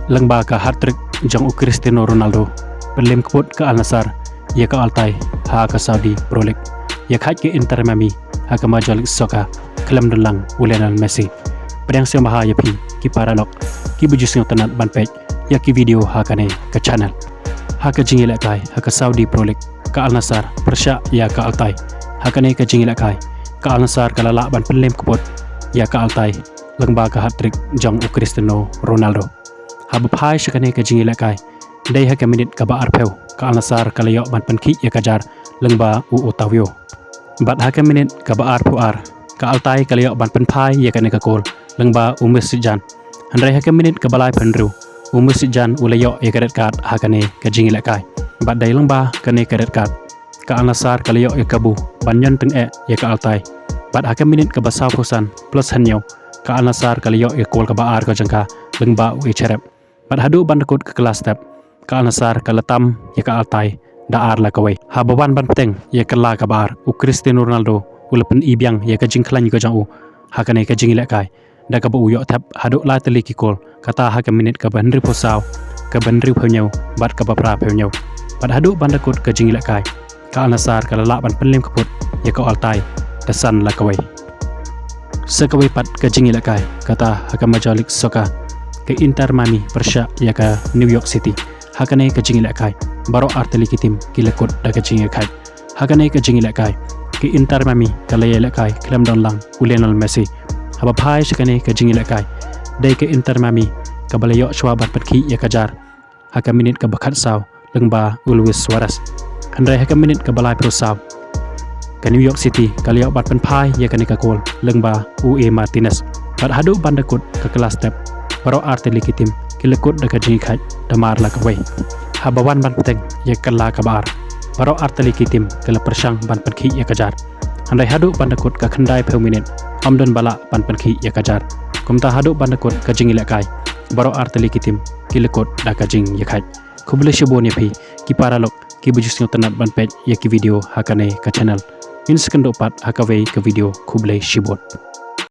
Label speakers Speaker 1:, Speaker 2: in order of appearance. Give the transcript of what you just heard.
Speaker 1: Lengba ka hat-trick jang Cristiano Ronaldo Berlim kebut ke Al Nassr ia ke Altai ha ke Saudi Pro League ia khat ke Inter Miami ha ke Major League Soccer kelam dulang Lionel Messi pedang siang baha ya pi ki paralok ki bujus yang tenat ban page ya ki video ha kane ke channel ha ke jingi lakai ha ke Saudi Pro League ke Al Nassr Persya ya ke Altai ha kane ke jingi lakai ke Al Nassr ke lalak ban Berlim kebut ia ke Altai lengba ke hat-trick jang Cristiano Ronaldo ha bphai shakane ke jingi lakai dai ha ke minit ka ba arpeu ka Al Nassr ka layok ban penki ya kajar lengba Otavio bat ha ke minit ka ba ar ka Altai ka layok ban penpai ya kane ka gol lengba Messi handrai ha ke minit ka balai penru Messi ulayok ya karet kat ha kane ka jingi lakai bat dai lengba kane karet kat ka Al Nassr ka layok ya kabu ban nyon teng ya ka Altai bat ha ke minit ka basau kosan plus hanyo ka Al Nassr ka layok ya gol ka ba ar ka jangka lengba Cherep bat hadu ban dekut ke kelas step ka Al Nassr ka latam ya ka Altai da ar la kawai ha bawan ban peteng ya ka la ka bar Cristiano Ronaldo ulapen ibiang ya ka jingklan ka jang ha kane ka jingi lakai da ka bu yo tap hadu la teli ki kol kata ha ka minit ka ban ri posau ka ban ri pheu bat ka ba pra pheu bat hadu ban dekut ka jingi lakai ka Al Nassr ka la ban penlim kaput ya ka Altai da san la kawai sekawai pat ka jingi lakai kata ha ka Major League Soccer ke Inter Miami Persya ya ka New York City hakane ka jingi lakai baro arteli ki tim ki lekut da ka jingi lakai hakane ka jingi lakai ke Inter Miami ka laya lakai kelam don lang Lionel Messi haba phai shakane ka jingi lakai dai ke Inter Miami ka balayo shwa bat patki ya kajar haka minit ka bakhat saw lengba Luis Suarez handrai haka minit ka balai pro saw ka New York City ka laya bat penpai ya kane ka gol lengba Martinez bat hadu bandakut ka kelas step baro arteli ki tim ki lekut da ka jingi khat damar la ka wai habawan ban peteng ya kala kabar baro arteli ki tim kala persang ban penki ya kajar handai hadu bandakut ka khandai pheu minit amdon bala ban penki ya kajar kumta hadu bandakut ka jingi lakai baro arteli ki tim ki lekut da ka jing ya khat khubule shibon ya phi ki paralok ki bujus yang tenat ban page ya ki video hakane ka channel in sekendo pat hakawei ke video khubule shibon